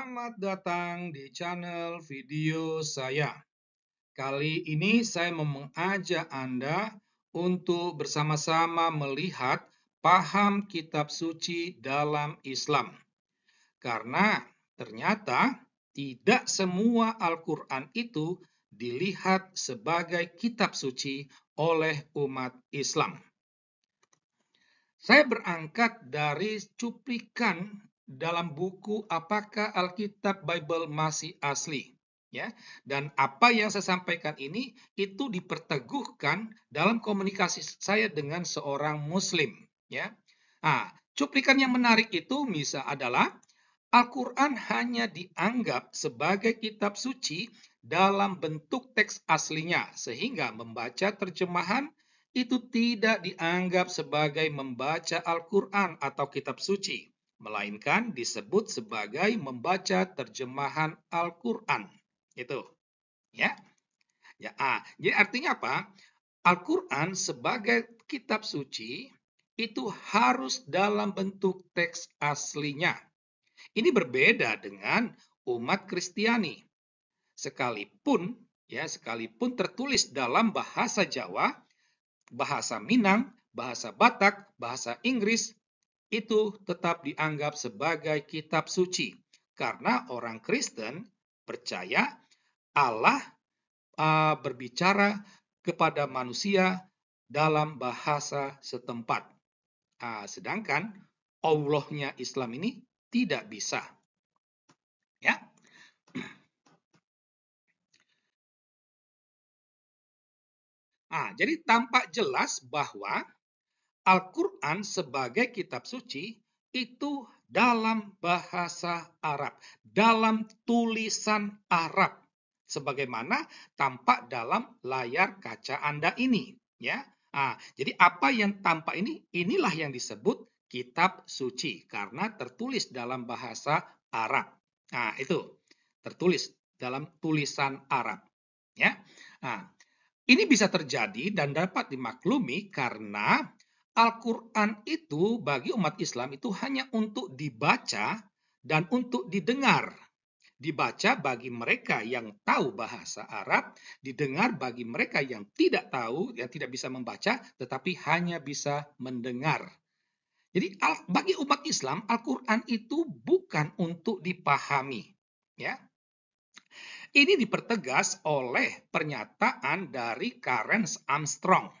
Selamat datang di channel video saya. Kali ini saya mau mengajak Anda untuk bersama-sama melihat paham kitab suci dalam Islam. Karena ternyata tidak semua Al-Quran itu dilihat sebagai kitab suci oleh umat Islam. Saya berangkat dari cuplikan dalam buku Apakah Alkitab Bible Masih Asli? Ya, dan apa yang saya sampaikan ini itu diperteguhkan dalam komunikasi saya dengan seorang Muslim. Ya, cuplikan yang menarik itu misal adalah Al-Quran hanya dianggap sebagai kitab suci dalam bentuk teks aslinya, sehingga membaca terjemahan itu tidak dianggap sebagai membaca Al-Quran atau kitab suci, melainkan disebut sebagai membaca terjemahan Al-Quran. Itu, ya. Jadi artinya apa? Al-Quran sebagai kitab suci itu harus dalam bentuk teks aslinya. Ini berbeda dengan umat Kristiani. Sekalipun tertulis dalam bahasa Jawa, bahasa Minang, bahasa Batak, bahasa Inggris, itu tetap dianggap sebagai kitab suci. Karena orang Kristen percaya Allah berbicara kepada manusia dalam bahasa setempat. Sedangkan Allahnya Islam ini tidak bisa. Ya. Jadi tampak jelas bahwa Al-Quran sebagai kitab suci itu dalam bahasa Arab, dalam tulisan Arab, sebagaimana tampak dalam layar kaca Anda ini. Ya, jadi apa yang tampak ini, inilah yang disebut kitab suci karena tertulis dalam bahasa Arab. Itu tertulis dalam tulisan Arab. Ya, ini bisa terjadi dan dapat dimaklumi karena Al-Quran itu bagi umat Islam itu hanya untuk dibaca dan untuk didengar. Dibaca bagi mereka yang tahu bahasa Arab, didengar bagi mereka yang tidak tahu, yang tidak bisa membaca, tetapi hanya bisa mendengar. Jadi bagi umat Islam, Al-Quran itu bukan untuk dipahami. Ya, ini dipertegas oleh pernyataan dari Clarence Armstrong.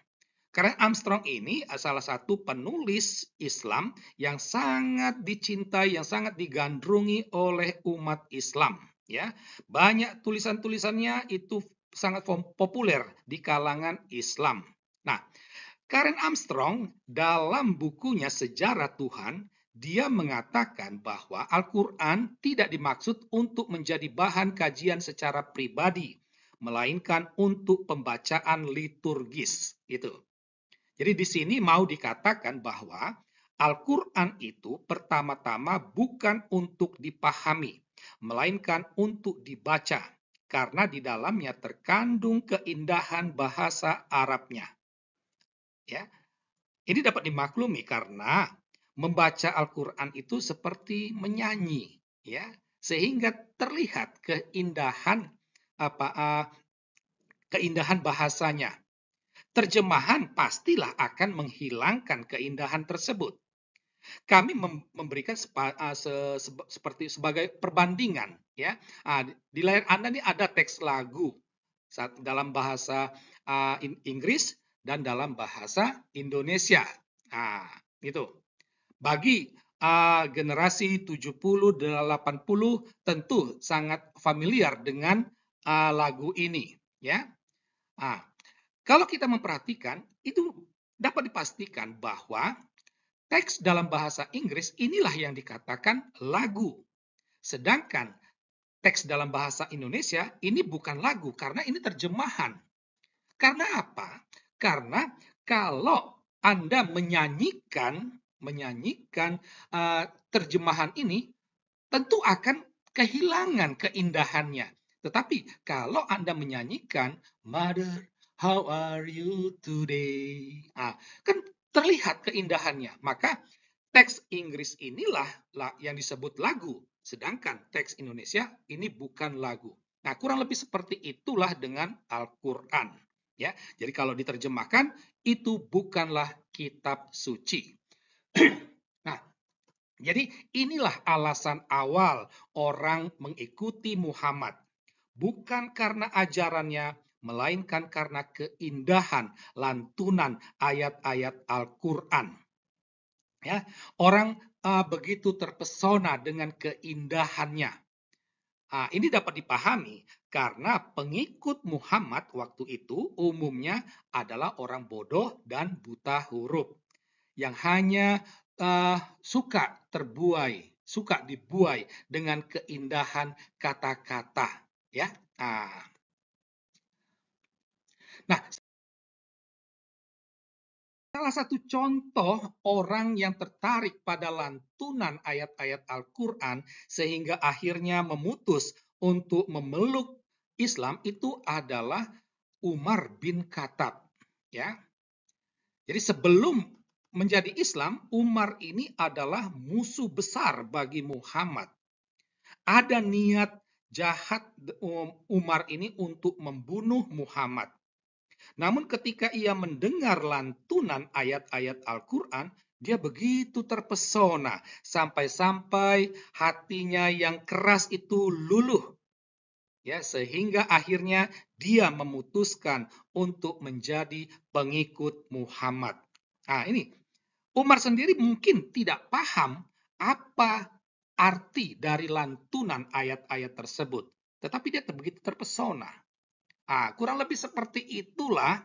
Clarence Armstrong ini salah satu penulis Islam yang sangat dicintai, yang sangat digandrungi oleh umat Islam. Ya, banyak tulisan-tulisannya itu sangat populer di kalangan Islam. Nah, Clarence Armstrong dalam bukunya Sejarah Tuhan, dia mengatakan bahwa Al-Quran tidak dimaksud untuk menjadi bahan kajian secara pribadi, melainkan untuk pembacaan liturgis. Itu. Jadi di sini mau dikatakan bahwa Al-Quran itu pertama-tama bukan untuk dipahami, melainkan untuk dibaca, karena di dalamnya terkandung keindahan bahasa Arabnya. Ya, ini dapat dimaklumi karena membaca Al-Quran itu seperti menyanyi, ya, sehingga terlihat keindahan bahasanya. Terjemahan pastilah akan menghilangkan keindahan tersebut. Kami memberikan seperti sebagai perbandingan, ya. Di layar Anda ini ada teks lagu dalam bahasa Inggris dan dalam bahasa Indonesia. Itu. Bagi generasi 70 dan 80 tentu sangat familiar dengan lagu ini, ya. Kalau kita memperhatikan, itu dapat dipastikan bahwa teks dalam bahasa Inggris inilah yang dikatakan lagu. Sedangkan teks dalam bahasa Indonesia ini bukan lagu karena ini terjemahan. Karena apa? Karena kalau Anda menyanyikan terjemahan ini, tentu akan kehilangan keindahannya. Tetapi kalau Anda menyanyikan Mother, how are you today? Kan terlihat keindahannya. Maka teks Inggris inilah yang disebut lagu, sedangkan teks Indonesia ini bukan lagu. Nah, kurang lebih seperti itulah dengan Al-Quran. Ya, jadi kalau diterjemahkan, itu bukanlah kitab suci. Nah, jadi inilah alasan awal orang mengikuti Muhammad. Bukan karena ajarannya, melainkan karena keindahan lantunan ayat-ayat Al-Quran. Ya, orang begitu terpesona dengan keindahannya. Ini dapat dipahami karena pengikut Muhammad waktu itu umumnya adalah orang bodoh dan buta huruf yang hanya suka dibuai dengan keindahan kata-kata. Ya, nah, salah satu contoh orang yang tertarik pada lantunan ayat-ayat Al-Quran sehingga akhirnya memutus untuk memeluk Islam itu adalah Umar bin Khattab. Ya, jadi sebelum menjadi Islam, Umar ini adalah musuh besar bagi Muhammad. Ada niat jahat Umar ini untuk membunuh Muhammad. Namun ketika ia mendengar lantunan ayat-ayat Al-Quran, dia begitu terpesona sampai-sampai hatinya yang keras itu luluh. Ya, sehingga akhirnya dia memutuskan untuk menjadi pengikut Muhammad. Ini Umar sendiri mungkin tidak paham apa arti dari lantunan ayat-ayat tersebut, tetapi dia begitu terpesona. Kurang lebih seperti itulah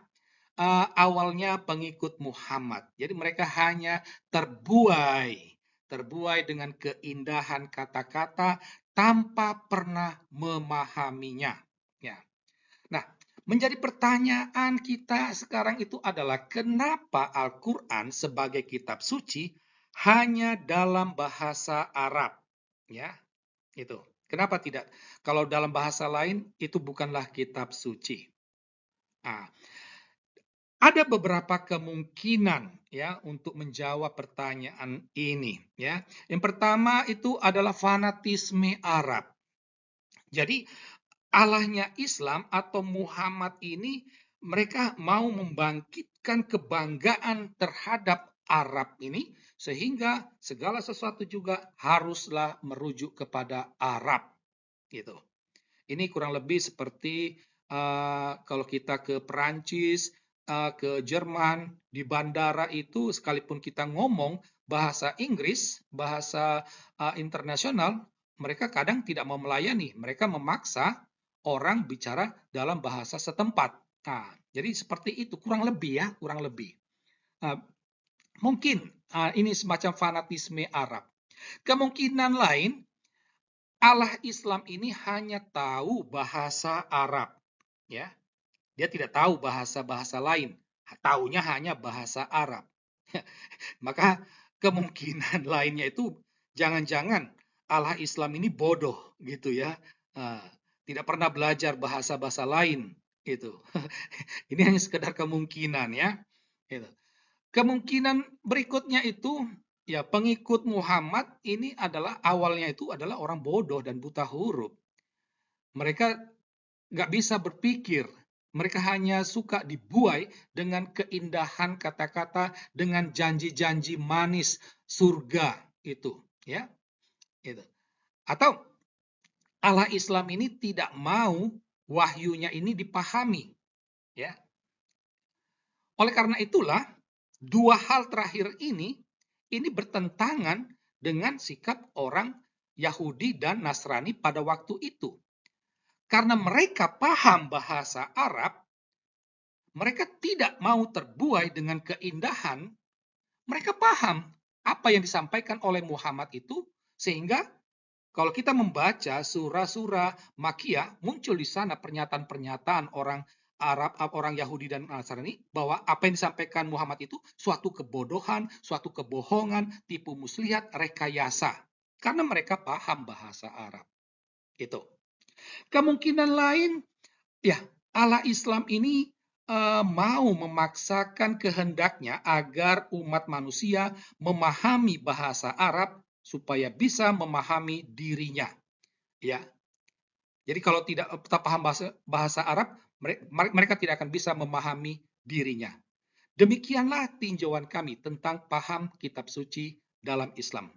awalnya pengikut Muhammad. Jadi mereka hanya terbuai dengan keindahan kata-kata tanpa pernah memahaminya. Ya. Nah, menjadi pertanyaan kita sekarang itu adalah kenapa Al-Quran sebagai kitab suci hanya dalam bahasa Arab? Ya, itu. Kenapa tidak? Kalau dalam bahasa lain itu bukanlah kitab suci. Ada beberapa kemungkinan ya untuk menjawab pertanyaan ini ya. Yang pertama itu adalah fanatisme Arab. Jadi Allahnya Islam atau Muhammad ini mereka mau membangkitkan kebanggaan terhadap Arab ini sehingga segala sesuatu juga haruslah merujuk kepada Arab gitu. Ini kurang lebih seperti kalau kita ke Perancis, ke Jerman, di bandara itu sekalipun kita ngomong bahasa Inggris, bahasa internasional, mereka kadang tidak mau melayani. Mereka memaksa orang bicara dalam bahasa setempat. Jadi seperti itu, kurang lebih ya, kurang lebih. Mungkin ini semacam fanatisme Arab. Kemungkinan lain, Allah Islam ini hanya tahu bahasa Arab, ya. Dia tidak tahu bahasa-bahasa lain, taunya hanya bahasa Arab. Maka kemungkinan lainnya itu jangan-jangan Allah Islam ini bodoh gitu ya. Tidak pernah belajar bahasa-bahasa lain gitu. Ini hanya sekedar kemungkinan ya. Gitu. Kemungkinan berikutnya itu ya pengikut Muhammad ini adalah awalnya itu adalah orang bodoh dan buta huruf. Mereka nggak bisa berpikir. Mereka hanya suka dibuai dengan keindahan kata-kata, dengan janji-janji manis surga itu, ya. Itu. Atau Allah Islam ini tidak mau wahyunya ini dipahami, ya. Oleh karena itulah dua hal terakhir ini bertentangan dengan sikap orang Yahudi dan Nasrani pada waktu itu. Karena mereka paham bahasa Arab, mereka tidak mau terbuai dengan keindahan, mereka paham apa yang disampaikan oleh Muhammad itu, sehingga kalau kita membaca surah-surah Makkiyah, muncul di sana pernyataan-pernyataan orang Arab, orang Yahudi dan Nasrani, bahwa apa yang disampaikan Muhammad itu suatu kebodohan, suatu kebohongan, tipu muslihat, rekayasa. Karena mereka paham bahasa Arab. Itu. Kemungkinan lain, ya Allah Islam ini mau memaksakan kehendaknya agar umat manusia memahami bahasa Arab supaya bisa memahami dirinya. Ya, jadi kalau tidak paham bahasa Arab, mereka tidak akan bisa memahami dirinya. Demikianlah tinjauan kami tentang paham kitab suci dalam Islam.